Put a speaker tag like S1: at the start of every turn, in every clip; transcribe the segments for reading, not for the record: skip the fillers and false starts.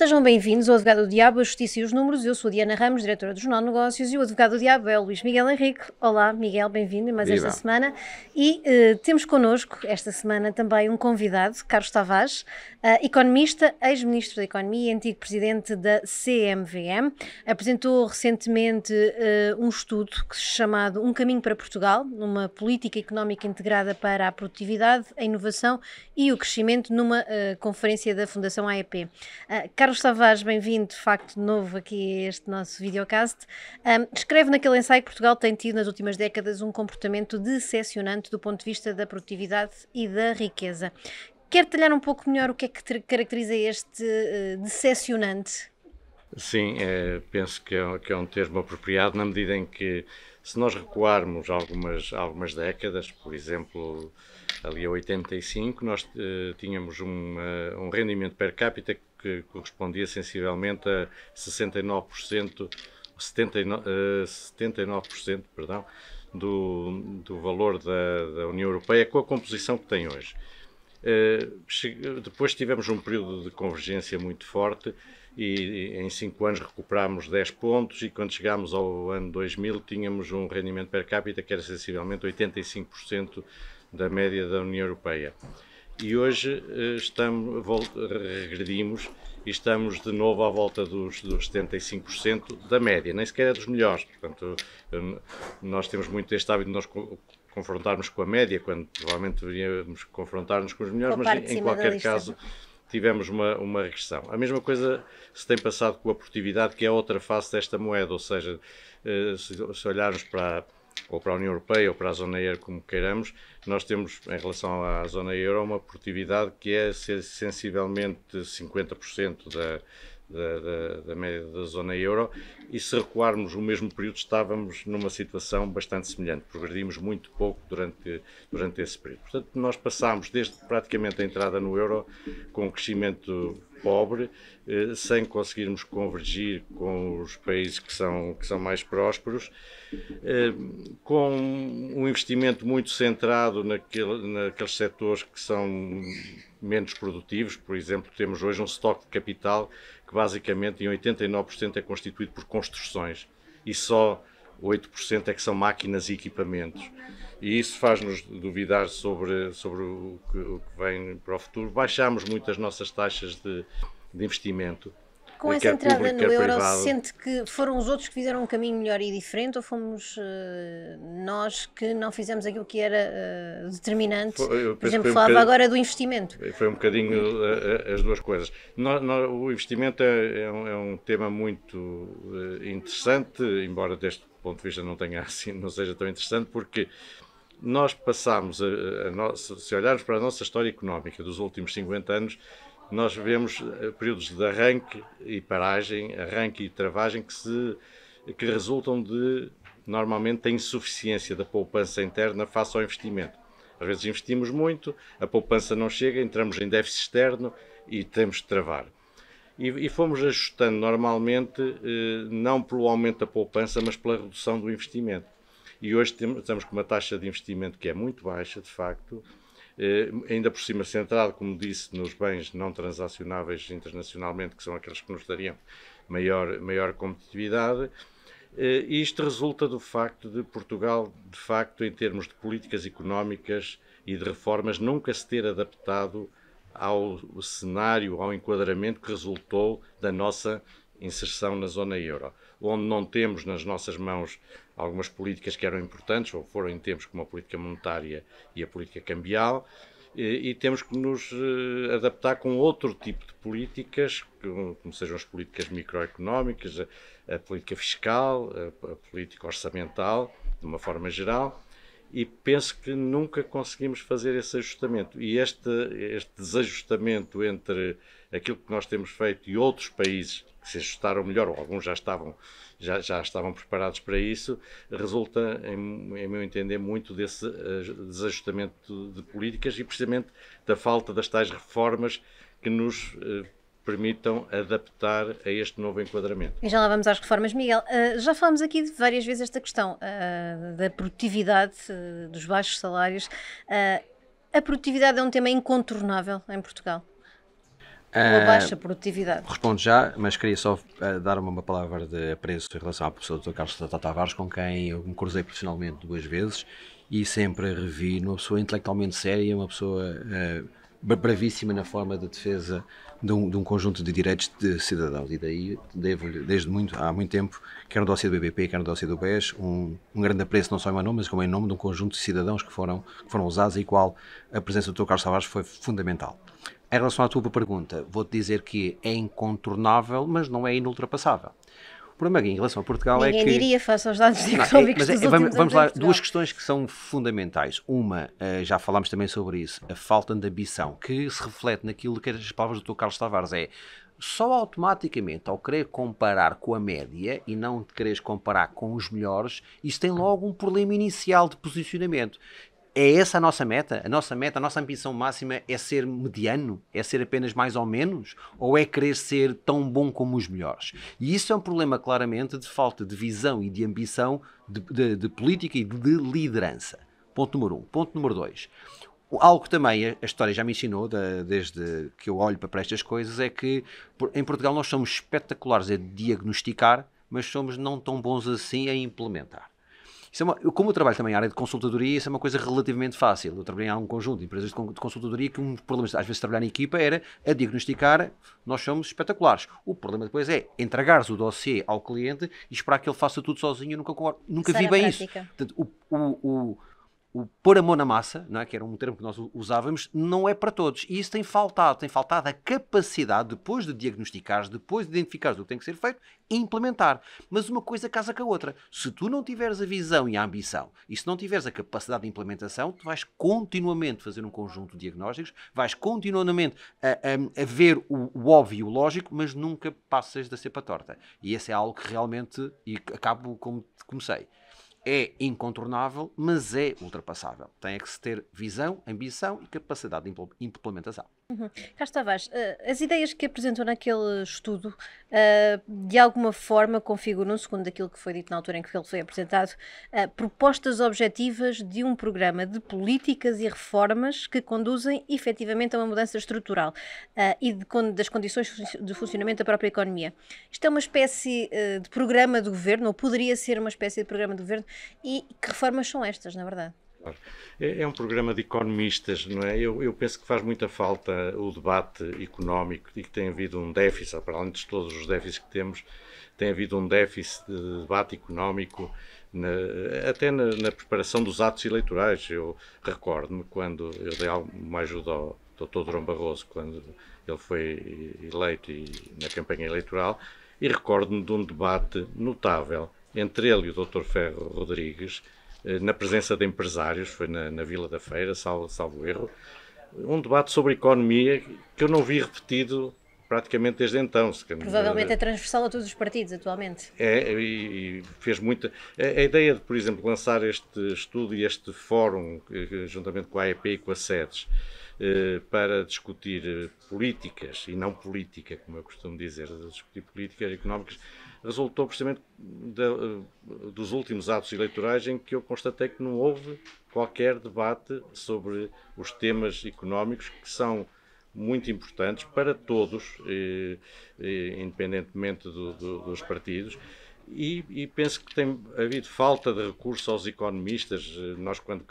S1: Sejam bem-vindos ao Advogado do Diabo, a Justiça e os Números. Eu sou a Diana Ramos, diretora do Jornal de Negócios, e o Advogado do Diabo é o Luís Miguel Henrique. Olá, Miguel, bem-vindo em mais esta
S2: Viva!
S1: semana. E temos connosco esta semana também um convidado, Carlos Tavares, economista, ex-ministro da Economia e antigo presidente da CMVM. Apresentou recentemente um estudo chamado Um Caminho para Portugal, numa política económica integrada para a produtividade, a inovação e o crescimento, numa conferência da Fundação AEP. Carlos Tavares, bem-vindo de facto de novo aqui a este nosso videocast. Escreve naquele ensaio que Portugal tem tido nas últimas décadas um comportamento decepcionante do ponto de vista da produtividade e da riqueza. Quer detalhar um pouco melhor o que é que caracteriza este decepcionante?
S2: Sim, penso que é um termo apropriado na medida em que, se nós recuarmos algumas décadas, por exemplo, ali a 85, nós tínhamos um rendimento per capita que correspondia sensivelmente a 69%, 79%, perdão, do valor da União Europeia, com a composição que tem hoje. Depois tivemos um período de convergência muito forte e em 5 anos recuperámos 10 pontos, e quando chegámos ao ano 2000 tínhamos um rendimento per capita que era sensivelmente 85% da média da União Europeia. E hoje regredimos e estamos de novo à volta dos 75% da média, nem sequer é dos melhores. Portanto, nós temos muito este hábito de nós confrontarmos com a média, quando provavelmente deveríamos confrontar-nos com os melhores, mas em qualquer caso tivemos uma regressão. A mesma coisa se tem passado com a produtividade, que é outra face desta moeda, ou seja, se olharmos para a União Europeia ou para a zona euro, como queiramos, nós temos, em relação à zona euro, uma produtividade que é sensivelmente 50% da média da zona euro, e se recuarmos o mesmo período estávamos numa situação bastante semelhante, progredimos muito pouco durante esse período. Portanto, nós passámos desde praticamente a entrada no euro com um crescimento pobre, sem conseguirmos convergir com os países que são mais prósperos, com um investimento muito centrado naqueles setores que são menos produtivos. Por exemplo, temos hoje um estoque de capital que basicamente em 89% é constituído por construções e só 8% é que são máquinas e equipamentos. E isso faz-nos duvidar sobre o que vem para o futuro. Baixámos muito as nossas taxas de investimento.
S1: Com essa entrada no euro, sente que foram os outros que fizeram um caminho melhor e diferente, ou fomos nós que não fizemos aquilo que era determinante? Por exemplo, falava agora do investimento.
S2: Foi um bocadinho as duas coisas. O investimento é um tema muito interessante, embora deste ponto de vista não seja tão interessante, porque nós passámos, se olharmos para a nossa história económica dos últimos 50 anos, nós vemos períodos de arranque e paragem, arranque e travagem que resultam normalmente, da insuficiência da poupança interna face ao investimento. Às vezes investimos muito, a poupança não chega, entramos em déficit externo e temos de travar. E fomos ajustando normalmente, não pelo aumento da poupança, mas pela redução do investimento. E hoje estamos com uma taxa de investimento que é muito baixa, de facto, ainda por cima centrado, como disse, nos bens não transacionáveis internacionalmente, que são aqueles que nos dariam maior competitividade. E isto resulta do facto de Portugal, de facto, em termos de políticas económicas e de reformas, nunca se ter adaptado ao cenário, ao enquadramento que resultou da nossa inserção na zona euro, onde não temos nas nossas mãos algumas políticas que eram importantes, ou foram em tempos, como a política monetária e a política cambial, e temos que nos adaptar com outro tipo de políticas, como sejam as políticas microeconómicas, a política fiscal, a política orçamental, de uma forma geral, e penso que nunca conseguimos fazer esse ajustamento. E este desajustamento entre aquilo que nós temos feito e outros países que se ajustaram melhor, ou alguns já estavam preparados para isso, resulta, em meu entender, muito desse desajustamento de políticas e precisamente da falta das tais reformas que nos permitam adaptar a este novo enquadramento.
S1: E já lá vamos às reformas. Miguel, já falámos aqui de várias vezes esta questão da produtividade, dos baixos salários. A produtividade é um tema incontornável em Portugal? Ou a baixa produtividade?
S3: Respondo já, mas queria só dar uma palavra de apreço em relação à pessoa do Dr. Carlos Tavares, com quem eu me cruzei profissionalmente 2 vezes e sempre a revi numa pessoa intelectualmente séria, uma pessoa bravíssima na forma de defesa de um conjunto de direitos de cidadãos. E daí devo-lhe, há muito tempo, quer no dossiê do BBP, quer no dossiê do BES, um grande apreço não só em meu nome, mas como em nome de um conjunto de cidadãos que foram usados e qual a presença do Dr. Carlos Tavares foi fundamental. Em relação à tua pergunta, vou-te dizer que é incontornável, mas não é inultrapassável. O problema aqui em relação a Portugal é que...
S1: Ninguém diria face aos dados económicos dos últimos anos.
S3: Vamos lá, duas questões que são fundamentais. Uma, já falámos também sobre isso, a falta de ambição, que se reflete naquilo que as palavras do Dr. Carlos Tavares é só automaticamente, ao querer comparar com a média e não quereres comparar com os melhores, isso tem logo um problema inicial de posicionamento. É essa a nossa meta? A nossa ambição máxima é ser mediano? É ser apenas mais ou menos? Ou é querer ser tão bom como os melhores? E isso é um problema claramente de falta de visão e de ambição de política e de liderança. Ponto número 1. Ponto número 2. Algo que também a história já me ensinou, desde que eu olho para estas coisas, é que em Portugal nós somos espetaculares a diagnosticar, mas somos não tão bons assim a implementar. Como eu trabalho também na área de consultadoria, isso é uma coisa relativamente fácil. Eu trabalhei em um conjunto de empresas de consultadoria que um dos problemas, às vezes, de trabalhar em equipa era a diagnosticar, nós somos espetaculares. O problema depois é entregares o dossiê ao cliente e esperar que ele faça tudo sozinho. Eu nunca vi bem isso. Portanto, o pôr a mão na massa, não é? Que era um termo que nós usávamos, não é para todos. E isso tem faltado a capacidade, depois de diagnosticares, depois de identificares o que tem que ser feito, e implementar. Mas uma coisa casa com a outra. Se tu não tiveres a visão e a ambição, e se não tiveres a capacidade de implementação, tu vais continuamente fazer um conjunto de diagnósticos, vais continuamente a ver o óbvio e o lógico, mas nunca passas da cepa torta. E esse é algo que realmente, e acabo como comecei, é incontornável, mas é ultrapassável. Tem que se ter visão, ambição e capacidade de implementação.
S1: Carlos Tavares, as ideias que apresentou naquele estudo, de alguma forma configuram, segundo aquilo que foi dito na altura em que ele foi apresentado, propostas objetivas de um programa de políticas e reformas que conduzem efetivamente a uma mudança estrutural e das condições de funcionamento da própria economia. Isto é uma espécie de programa do governo, ou poderia ser uma espécie de programa do governo, e que reformas são estas, na verdade?
S2: É um programa de economistas, não é? Eu penso que faz muita falta o debate económico e que tem havido um déficit, para além de todos os déficits que temos, tem havido um déficit de debate económico até na preparação dos atos eleitorais. Eu recordo-me quando eu dei uma ajuda ao Dr. Durão Barroso, quando ele foi eleito na campanha eleitoral, e recordo-me de um debate notável entre ele e o Dr. Ferro Rodrigues, na presença de empresários, foi na Vila da Feira, salvo erro, um debate sobre economia que eu não vi repetido praticamente desde então.
S1: Provavelmente é transversal a todos os partidos atualmente.
S2: E fez muita... A ideia de, por exemplo, lançar este estudo e este fórum, juntamente com a AEP e com a SEDES, para discutir políticas e não política, como eu costumo dizer, discutir políticas económicas, resultou precisamente dos últimos atos eleitorais em que eu constatei que não houve qualquer debate sobre os temas económicos que são muito importantes para todos, independentemente dos partidos. E penso que tem havido falta de recurso aos economistas. Nós, quando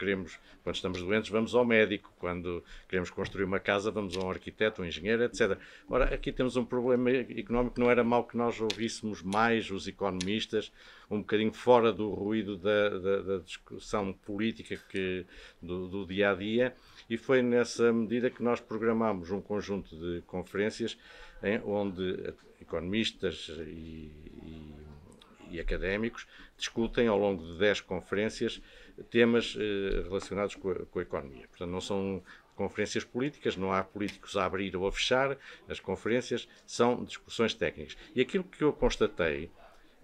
S2: estamos doentes, vamos ao médico. Quando queremos construir uma casa, vamos a um arquiteto, um engenheiro, etc. Ora, aqui temos um problema económico. Não era mau que nós ouvíssemos mais os economistas, um bocadinho fora do ruído da discussão política do dia-a-dia. E foi nessa medida que nós programámos um conjunto de conferências onde economistas e académicos discutem ao longo de 10 conferências temas relacionados com a economia. Portanto, não são conferências políticas, não há políticos a abrir ou a fechar, as conferências são discussões técnicas. E aquilo que eu constatei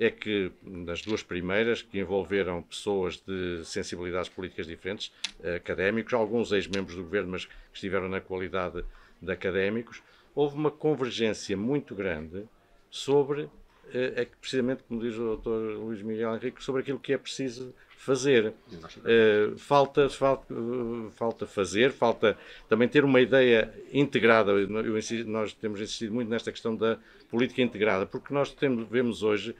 S2: é que nas duas primeiras, que envolveram pessoas de sensibilidades políticas diferentes, académicos, alguns ex-membros do governo, mas que estiveram na qualidade de académicos, houve uma convergência muito grande sobre é que precisamente, como diz o Dr. Luís Miguel Henrique, sobre aquilo que é preciso fazer. Falta fazer, falta também ter uma ideia integrada. Nós temos insistido muito nesta questão da política integrada, porque nós vemos hoje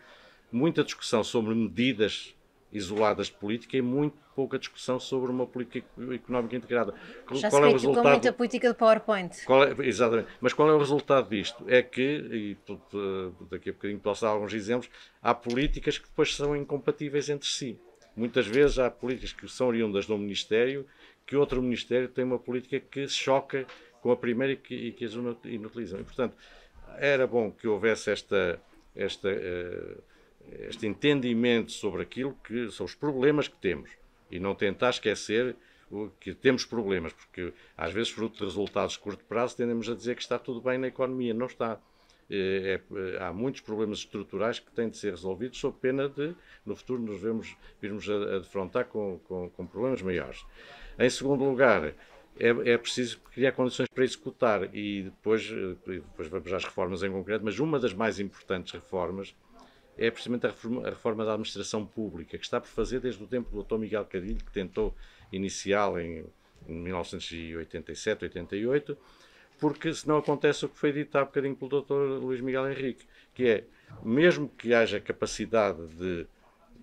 S2: muita discussão sobre medidas isoladas de política e muito pouca discussão sobre uma política económica integrada.
S1: Já se criticou muito a política de PowerPoint.
S2: Exatamente. Mas qual é o resultado disto? É que, e daqui a bocadinho posso dar alguns exemplos, há políticas que depois são incompatíveis entre si. Muitas vezes há políticas que são oriundas de um Ministério, que outro Ministério tem uma política que choca com a primeira e que as inutilizam. E, portanto, era bom que houvesse este entendimento sobre aquilo que são os problemas que temos e não tentar esquecer que temos problemas, porque às vezes, fruto de resultados de curto prazo, tendemos a dizer que está tudo bem na economia. Não está. Há muitos problemas estruturais que têm de ser resolvidos, sob pena de, no futuro, nos virmos a defrontar com problemas maiores. Em segundo lugar, é preciso criar condições para executar e depois vamos às reformas em concreto, mas uma das mais importantes reformas é precisamente a reforma da administração pública, que está por fazer desde o tempo do Dr. Miguel Cadilho, que tentou iniciá-la em 1987, 88, porque senão acontece o que foi dito há bocadinho pelo Dr. Luís Miguel Henrique, que é, mesmo que haja capacidade de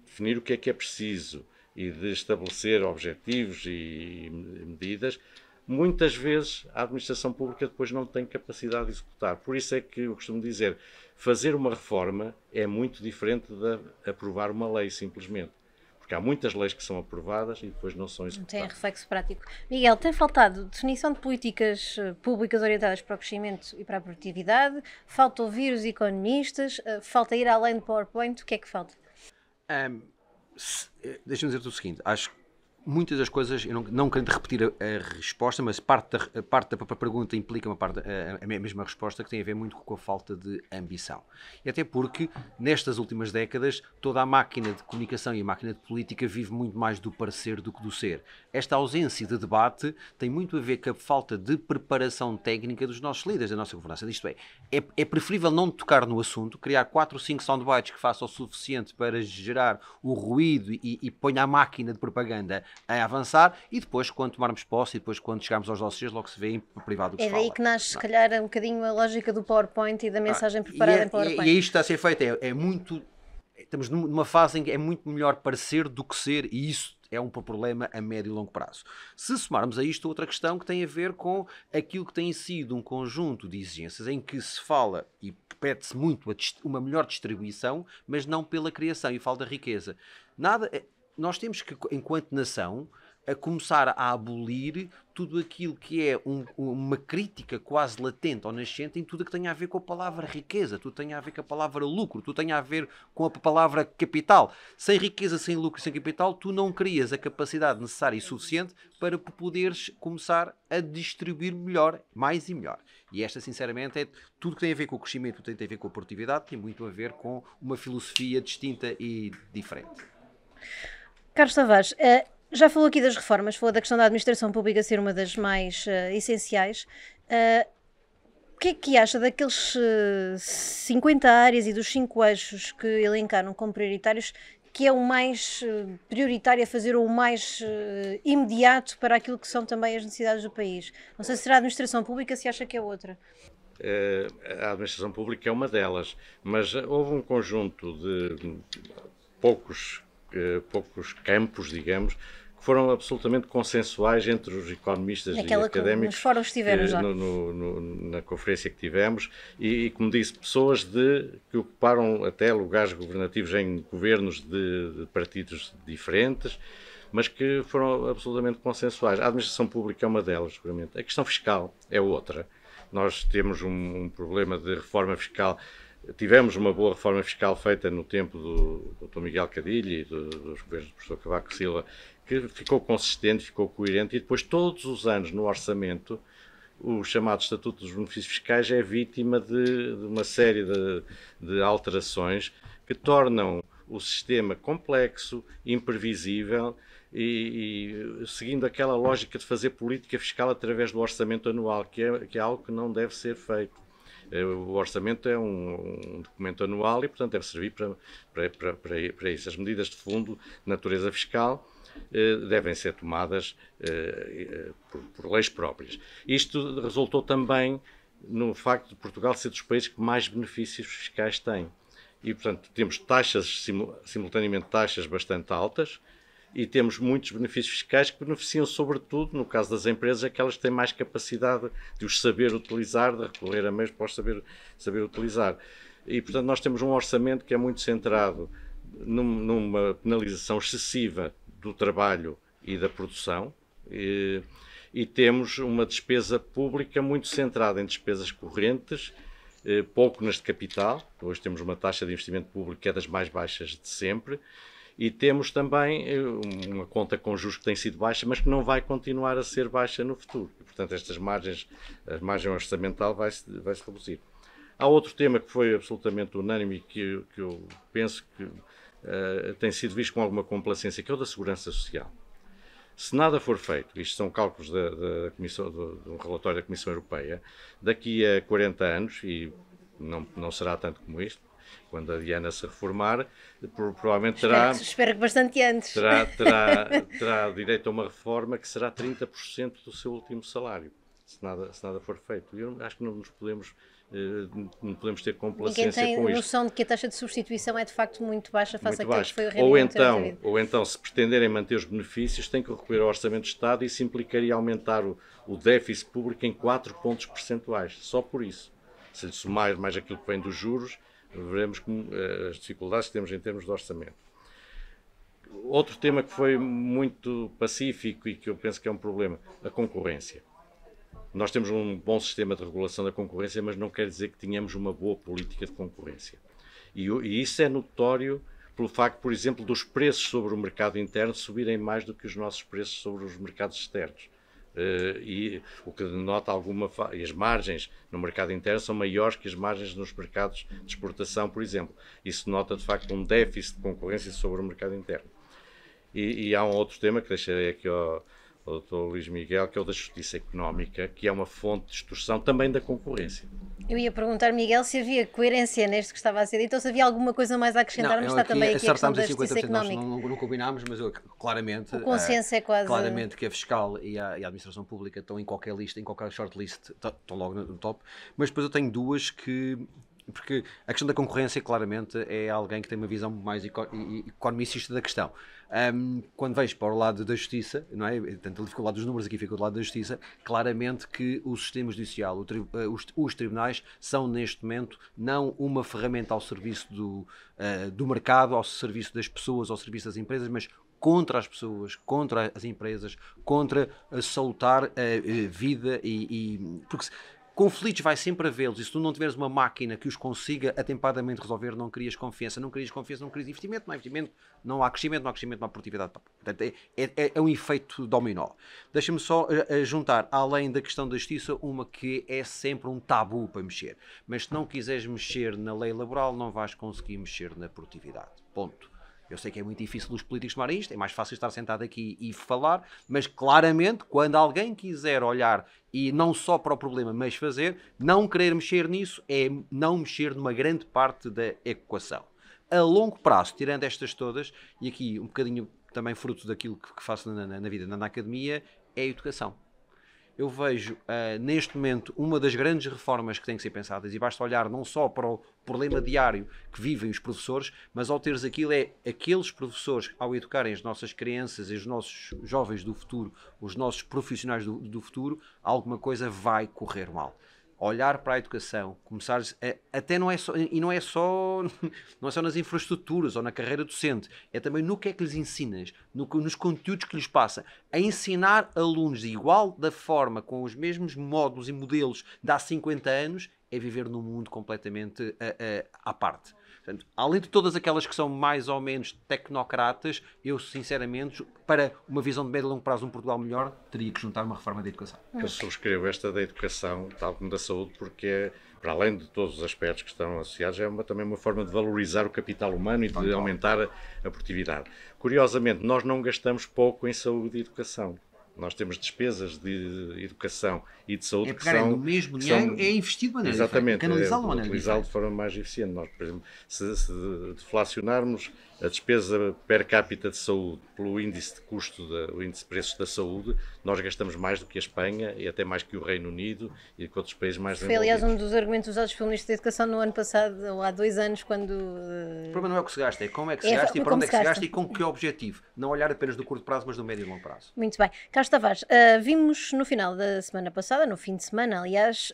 S2: definir o que é preciso e de estabelecer objetivos e medidas, muitas vezes a administração pública depois não tem capacidade de executar. Por isso é que eu costumo dizer, fazer uma reforma é muito diferente de aprovar uma lei, simplesmente. Porque há muitas leis que são aprovadas e depois não são executadas.
S1: Não tem reflexo prático. Miguel, tem faltado definição de políticas públicas orientadas para o crescimento e para a produtividade, falta ouvir os economistas, falta ir além do PowerPoint, o que é que falta?
S3: Deixa-me dizer-te o seguinte, acho que muitas das coisas, eu não querendo repetir a resposta, mas parte da pergunta implica a mesma resposta, que tem a ver muito com a falta de ambição. E até porque, nestas últimas décadas, toda a máquina de comunicação e a máquina de política vive muito mais do parecer do que do ser. Esta ausência de debate tem muito a ver com a falta de preparação técnica dos nossos líderes, da nossa governança. Isto é preferível não tocar no assunto, criar 4 ou 5 soundbites que façam o suficiente para gerar o ruído e ponha a máquina de propaganda a avançar, e depois, quando tomarmos posse, e depois, quando chegarmos aos dossiês, logo se vê em privado o que se fala.
S1: É daí que nasce, se calhar, um bocadinho a lógica do PowerPoint e da mensagem preparada em PowerPoint.
S3: E isto está a ser feito, estamos numa fase em que é muito melhor parecer do que ser, e isso é um problema a médio e longo prazo. Se somarmos a isto outra questão que tem a ver com aquilo que tem sido um conjunto de exigências em que se fala e pede-se muito uma melhor distribuição, mas não pela criação, e falta riqueza. Nós temos que, enquanto nação, a começar a abolir tudo aquilo que é uma crítica quase latente ou nascente em tudo o que tenha a ver com a palavra riqueza, tudo tenha a ver com a palavra lucro, tudo tenha a ver com a palavra capital. Sem riqueza, sem lucro e sem capital, tu não crias a capacidade necessária e suficiente para poderes começar a distribuir melhor, mais e melhor. E esta, sinceramente, é tudo que tem a ver com o crescimento, tudo que tem a ver com a produtividade, tem muito a ver com uma filosofia distinta e diferente.
S1: Carlos Tavares, já falou aqui das reformas, falou da questão da administração pública ser uma das mais essenciais. O que é que acha daqueles 50 áreas e dos 5 eixos que elencaram como prioritários, que é o mais prioritário a fazer ou o mais imediato para aquilo que são também as necessidades do país? Não sei se será a administração pública, se acha que é outra.
S2: A administração pública é uma delas, mas houve um conjunto de poucos campos, digamos, que foram absolutamente consensuais entre os economistas e académicos.
S1: Nos fóruns que tivemos já.
S2: Na conferência que tivemos, e como disse, pessoas que ocuparam até lugares governativos em governos de partidos diferentes, mas que foram absolutamente consensuais. A administração pública é uma delas, seguramente. A questão fiscal é outra. Nós temos um problema de reforma fiscal. Tivemos uma boa reforma fiscal feita no tempo do Dr. Miguel Cadilho e dos governos do professor Cavaco Silva, que ficou consistente, ficou coerente, e depois todos os anos no orçamento o chamado Estatuto dos Benefícios Fiscais é vítima de uma série de alterações que tornam o sistema complexo, imprevisível e seguindo aquela lógica de fazer política fiscal através do orçamento anual, que é algo que não deve ser feito. O orçamento é um documento anual e, portanto, deve servir para isso. As medidas de fundo de natureza fiscal devem ser tomadas por leis próprias. Isto resultou também no facto de Portugal ser dos países que mais benefícios fiscais tem. E, portanto, temos simultaneamente taxas bastante altas e temos muitos benefícios fiscais que beneficiam, sobretudo, no caso das empresas, aquelas que têm mais capacidade de os saber utilizar, de recorrer a meios para os saber utilizar. E, portanto, nós temos um orçamento que é muito centrado numa penalização excessiva do trabalho e da produção e temos uma despesa pública muito centrada em despesas correntes, pouco nas de capital. Hoje temos uma taxa de investimento público que é das mais baixas de sempre e temos também uma conta com juros que tem sido baixa, mas que não vai continuar a ser baixa no futuro. E, portanto, a margem orçamental vai-se reduzir. Há outro tema que foi absolutamente unânime e que eu penso que tem sido visto com alguma complacência, que é o da segurança social. Se nada for feito, isto são cálculos da Comissão, do relatório da Comissão Europeia, daqui a 40 anos, e não será tanto como isto, quando a Diana se reformar, provavelmente
S1: espero que bastante antes.
S2: terá direito a uma reforma que será 30% do seu último salário, se nada for feito. Eu acho que não podemos ter complacência com isto.
S1: Ninguém tem noção de que a taxa de substituição é de facto muito baixa face àquilo que foi o rendimento.
S2: Ou então, se pretenderem manter os benefícios, têm que recorrer ao Orçamento de Estado e isso implicaria aumentar o déficit público em 4 pontos percentuais, só por isso. Se lhe somar mais aquilo que vem dos juros, veremos as dificuldades que temos em termos de orçamento. Outro tema que foi muito pacífico e que eu penso que é um problema, a concorrência. Nós temos um bom sistema de regulação da concorrência, mas não quer dizer que tenhamos uma boa política de concorrência. E isso é notório pelo facto, por exemplo, dos preços sobre o mercado interno subirem mais do que os nossos preços sobre os mercados externos. E o que denota e as margens no mercado interno são maiores que as margens nos mercados de exportação, por exemplo. Isso denota, de facto, um déficit de concorrência sobre o mercado interno. E há um outro tema que deixarei aqui ao Dr. Luís Miguel, que é o da justiça económica, que é uma fonte de distorção também da conconcorrência.
S1: Eu ia perguntar, Miguel, se havia coerência neste que estava a ser dito ou se havia alguma coisa mais a acrescentar, mas está também aqui a questão da justiça económica.
S3: Nós não combinámos, mas claramente...
S1: O consenso é quase...
S3: Claramente que a fiscal e a administração pública estão em qualquer lista, em qualquer shortlist, estão logo no top, mas depois eu tenho duas que... Porque a questão da concorrência, claramente, é alguém que tem uma visão mais economicista da questão. Quando vejo para o lado da justiça, não é? Tanto ele fica do lado dos números, aqui fica do lado da justiça, claramente que o sistema judicial, os tribunais, são neste momento não uma ferramenta ao serviço do mercado, ao serviço das pessoas, ao serviço das empresas, mas contra as pessoas, contra as empresas, contra soltar a vida porque conflitos vai sempre havê-los e se tu não tiveres uma máquina que os consiga atempadamente resolver, não crias confiança, não crias investimento, não há investimento, não há crescimento, não há produtividade. Portanto, é um efeito dominó. Deixa-me só juntar, além da questão da justiça, uma que é sempre um tabu para mexer. Mas se não quiseres mexer na lei laboral, não vais conseguir mexer na produtividade. Ponto. Eu sei que é muito difícil os políticos tomarem isto, é mais fácil estar sentado aqui e falar, mas claramente, quando alguém quiser olhar e não só para o problema, mas fazer, não querer mexer nisso é não mexer numa grande parte da equação. A longo prazo, tirando estas todas, e aqui um bocadinho também fruto daquilo que faço na vida, na academia, é a educação. Eu vejo, neste momento, uma das grandes reformas que têm que ser pensadas, e basta olhar não só para o problema diário que vivem os professores, mas ao teres aquilo aqueles professores, ao educarem as nossas crianças e os nossos jovens do futuro, os nossos profissionais do futuro, alguma coisa vai correr mal. Olhar para a educação, começar até não é só nas infraestruturas ou na carreira docente, é também no que é que lhes ensinas, nos conteúdos que lhes passa, a ensinar alunos de igual da forma, com os mesmos módulos e modelos de há 50 anos, é viver num mundo completamente à parte. Portanto, além de todas aquelas que são mais ou menos tecnocratas, eu sinceramente, para uma visão de médio e longo prazo de um Portugal melhor, teria que juntar uma reforma da educação.
S2: Eu subscrevo esta da educação, tal como da saúde, porque é, para além de todos os aspectos que estão associados, é também uma forma de valorizar o capital humano e de aumentar a produtividade. Curiosamente, nós não gastamos pouco em saúde e educação. Nós temos despesas de educação e de saúde
S3: que são... no mesmo dinheiro é investido de maneira
S2: exatamente,
S3: diferente, canalizá-lo de maneira
S2: utilizá-lo de forma mais eficiente. Nós, por exemplo, se deflacionarmos a despesa per capita de saúde pelo índice de custo, o índice de preços da saúde, nós gastamos mais do que a Espanha e até mais que o Reino Unido e que outros países mais desenvolvidos.
S1: Foi, aliás, um dos argumentos usados pelo Ministro da Educação no ano passado, ou há 2 anos, quando...
S3: O problema não é o que se gasta, é como é que se gasta e para onde é que se gasta e com que objetivo. Não olhar apenas do curto prazo, mas do médio e longo prazo.
S1: Muito bem. Carlos Tavares, vimos no final da semana passada, no fim de semana, aliás,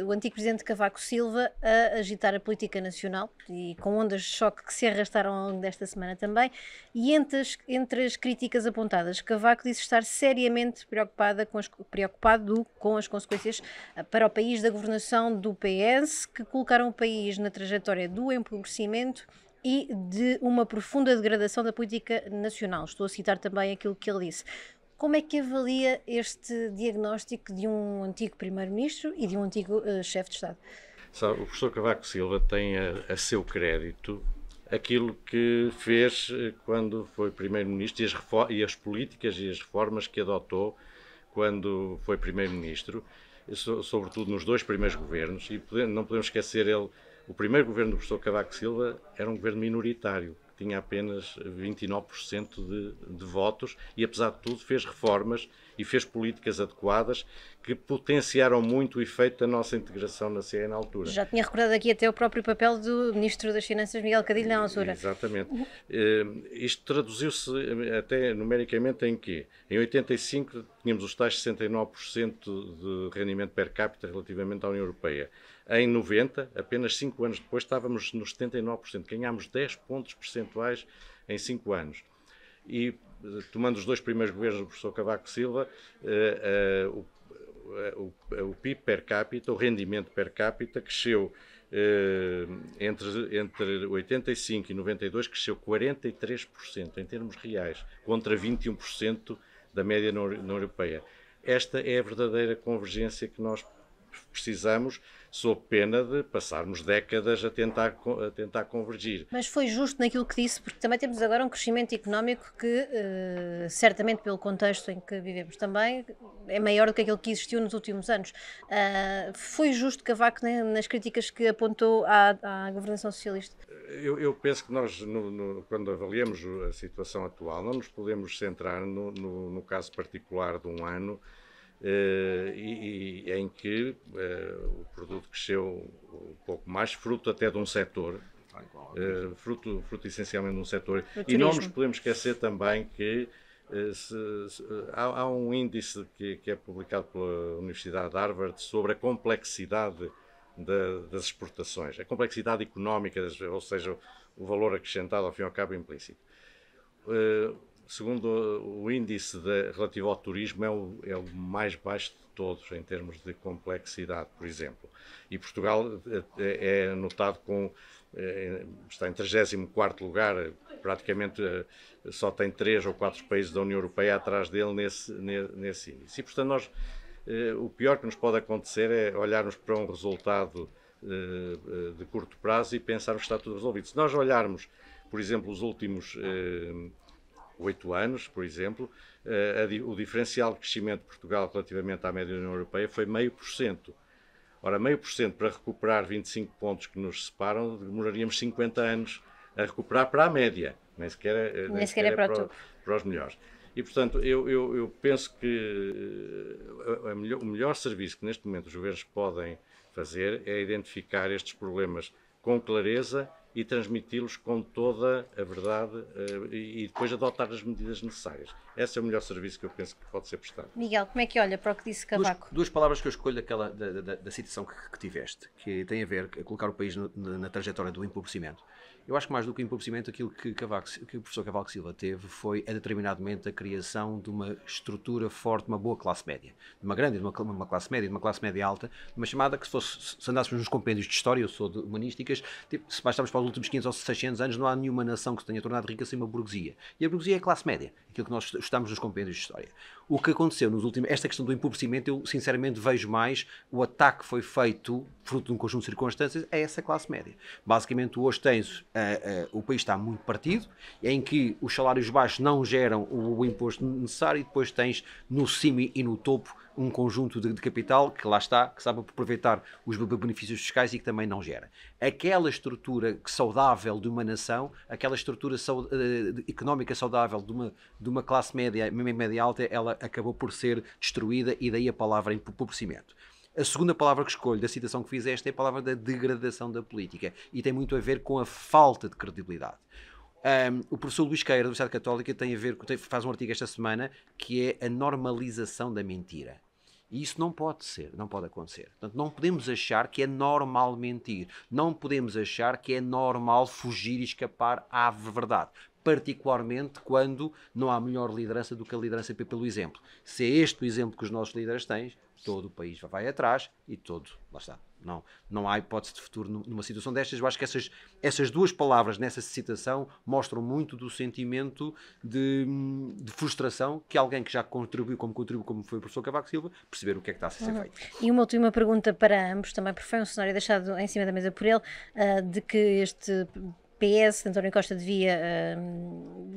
S1: o antigo presidente Cavaco Silva a agitar a política nacional e com ondas de choque que se arrastaram ao longo desta semana também, e entre as críticas apontadas, Cavaco disse estar seriamente preocupado com as consequências para o país da governação do PS, que colocaram o país na trajetória do empobrecimento e de uma profunda degradação da política nacional. Estou a citar também aquilo que ele disse. Como é que avalia este diagnóstico de um antigo primeiro-ministro e de um antigo chefe de Estado?
S2: O professor Cavaco Silva tem a seu crédito aquilo que fez quando foi primeiro-ministro e as políticas e as reformas que adotou quando foi primeiro-ministro, sobretudo nos 2 primeiros governos, e não podemos esquecer o primeiro governo do professor Cavaco Silva era um governo minoritário, que tinha apenas 29% de votos e, apesar de tudo, fez reformas e fez políticas adequadas que potenciaram muito o efeito da nossa integração na CE na altura.
S1: Já tinha recordado aqui até o próprio papel do Ministro das Finanças, Miguel Cadilho, na altura.
S2: Exatamente. Isto traduziu-se até numericamente em que, em 85, tínhamos os tais 69% de rendimento per capita relativamente à União Europeia. Em 90, apenas 5 anos depois, estávamos nos 79%. Ganhámos 10 pontos percentuais em 5 anos. E, tomando os 2 primeiros governos do professor Cavaco Silva, o PIB per capita, o rendimento per capita, cresceu entre 85 e 92, cresceu 43% em termos reais, contra 21% da média na União Europeia. Esta é a verdadeira convergência que nós precisamos, sob pena de passarmos décadas a tentar convergir.
S1: Mas foi justo naquilo que disse, porque também temos agora um crescimento económico que, certamente pelo contexto em que vivemos também, é maior do que aquele que existiu nos últimos anos. Foi justo Cavaco, né, nas críticas que apontou à governação socialista?
S2: Eu penso que nós, quando avaliamos a situação atual, não nos podemos centrar no caso particular de um ano, e em que o produto cresceu um pouco mais, fruto até de um setor, fruto essencialmente de um setor. E não nos podemos esquecer também que há um índice que é publicado pela Universidade de Harvard sobre a complexidade das exportações, a complexidade económica, ou seja, o valor acrescentado ao fim e ao cabo implícito. Segundo o índice relativo ao turismo, é o mais baixo de todos em termos de complexidade, por exemplo. E Portugal é anotado está em 34º lugar, praticamente só tem 3 ou 4 países da União Europeia atrás dele nesse índice. E, portanto, o pior que nos pode acontecer é olharmos para um resultado de curto prazo e pensarmos que está tudo resolvido. Se nós olharmos, por exemplo, os últimos 8 anos, por exemplo, o diferencial de crescimento de Portugal relativamente à média da União Europeia foi 0,5%. Ora, 0,5% para recuperar 25 pontos que nos separam, demoraríamos 50 anos a recuperar para a média, nem sequer é para os melhores. E, portanto, eu penso que o melhor serviço que neste momento os governos podem fazer é identificar estes problemas com clareza e transmiti-los com toda a verdade e depois adotar as medidas necessárias. Esse é o melhor serviço que eu penso que pode ser prestado.
S1: Miguel, como é que olha para o que disse Cavaco?
S3: Duas palavras que eu escolho da citação que tiveste, que tem a ver com colocar o país na trajetória do empobrecimento. Eu acho que mais do que o empobrecimento, aquilo que o professor Cavaco Silva teve foi, a determinado momento, a criação de uma estrutura forte, de uma boa classe média. De uma grande, de uma classe média, de uma classe média alta, de uma chamada que se andássemos nos compêndios de história, eu sou de humanísticas, se baixámos para para os últimos 500 ou 600 anos não há nenhuma nação que se tenha tornado rica sem uma burguesia. E a burguesia é a classe média, aquilo que nós estamos nos compêndios de história. O que aconteceu nos últimos... Esta questão do empobrecimento, eu sinceramente vejo mais o ataque que foi feito, fruto de um conjunto de circunstâncias, a essa classe média. Basicamente, hoje tens... o país está muito partido, em que os salários baixos não geram o imposto necessário e depois tens no cimo e no topo um conjunto de capital que lá está, que sabe aproveitar os benefícios fiscais e que também não gera. Aquela estrutura saudável de uma nação, aquela estrutura económica saudável de uma classe média alta, ela acabou por ser destruída e daí a palavra empobrecimento. A segunda palavra que escolho da citação que fiz é a palavra da degradação da política e tem muito a ver com a falta de credibilidade. O professor Luís Queira, da Universidade Católica, faz um artigo esta semana que é a normalização da mentira. E isso não pode ser, não pode acontecer. Portanto, não podemos achar que é normal mentir. Não podemos achar que é normal fugir e escapar à verdade. Particularmente quando não há melhor liderança do que a liderança pelo exemplo. Se é este o exemplo que os nossos líderes têm, todo o país vai atrás e lá está. Não há hipótese de futuro numa situação destas. Eu acho que essas duas palavras nessa citação mostram muito do sentimento de frustração que alguém que já contribuiu como foi o professor Cavaco Silva, perceber o que é que está a ser feito.
S1: E uma última pergunta para ambos, também porque foi um cenário deixado em cima da mesa por ele, de que este PS, António Costa devia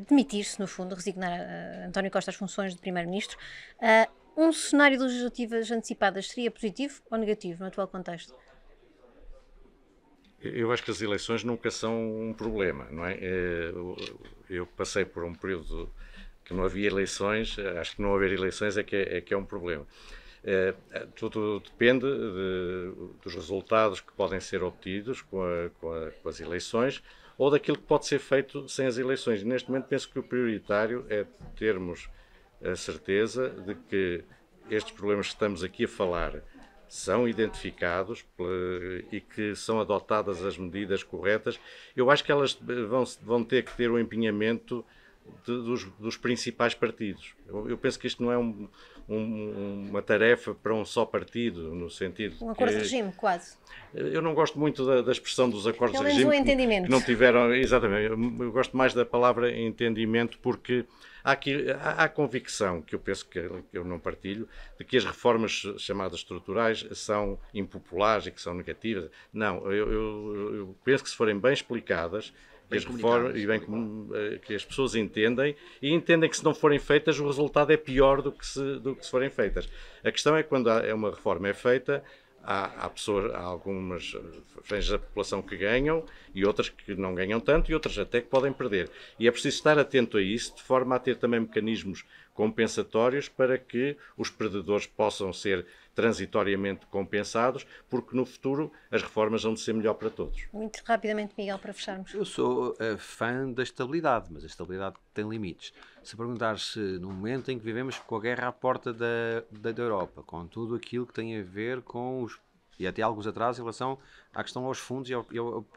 S1: demitir-se, no fundo, resignar António Costa às funções de Primeiro-Ministro. Um cenário de legislativas antecipadas seria positivo ou negativo no atual contexto?
S2: Eu acho que as eleições nunca são um problema, não é? Eu passei por um período que não havia eleições, acho que não haver eleições é que é um problema. Tudo depende dos resultados que podem ser obtidos com as eleições ou daquilo que pode ser feito sem as eleições. Neste momento penso que o prioritário é termos a certeza de que estes problemas que estamos aqui a falar são identificados e que são adotadas as medidas corretas. Eu acho que elas vão ter que ter o empenhamento dos principais partidos. Eu penso que isto não é uma tarefa para um só partido, no sentido
S1: um acordo de regime, quase.
S2: Eu não gosto muito da expressão dos acordos de regime.
S1: Pelo menos um entendimento.
S2: Que não tiveram, exatamente, eu gosto mais da palavra entendimento porque há a convicção, que eu penso que eu não partilho, de que as reformas chamadas estruturais são impopulares e que são negativas. Não, eu penso que se forem bem explicadas, que as pessoas entendem e entendem que se não forem feitas o resultado é pior do que se forem feitas. A questão é que quando uma reforma é feita, há algumas franjas da população que ganham e outras que não ganham tanto e outras até que podem perder. E é preciso estar atento a isso, de forma a ter também mecanismos compensatórios para que os perdedores possam ser transitoriamente compensados, porque no futuro as reformas vão de ser melhor para todos.
S1: Muito rapidamente, Miguel, para fecharmos.
S3: Eu sou fã da estabilidade, mas a estabilidade tem limites. Se perguntar-se no momento em que vivemos com a guerra à porta da Europa, com tudo aquilo que tem a ver com e até alguns atrasos em relação à questão aos fundos e ao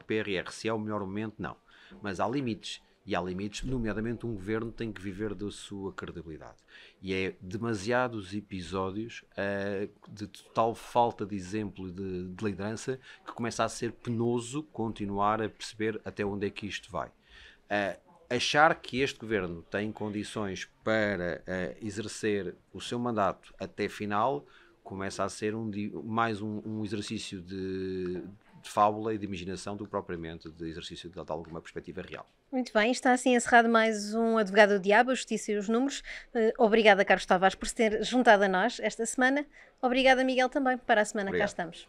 S3: PRR, se é o melhor momento, não. Mas há limites. E há limites, nomeadamente um governo tem que viver da sua credibilidade. E é demasiados episódios de total falta de exemplo de liderança que começa a ser penoso continuar a perceber até onde é que isto vai. Achar que este governo tem condições para exercer o seu mandato até final começa a ser mais um exercício de fábula e de imaginação do que propriamente de exercício de alguma perspectiva real.
S1: Muito bem, está assim encerrado mais um Advogado do Diabo, a Justiça e os Números. Obrigada, Carlos Tavares, por se ter juntado a nós esta semana. Obrigada, Miguel, também. Para a semana cá estamos.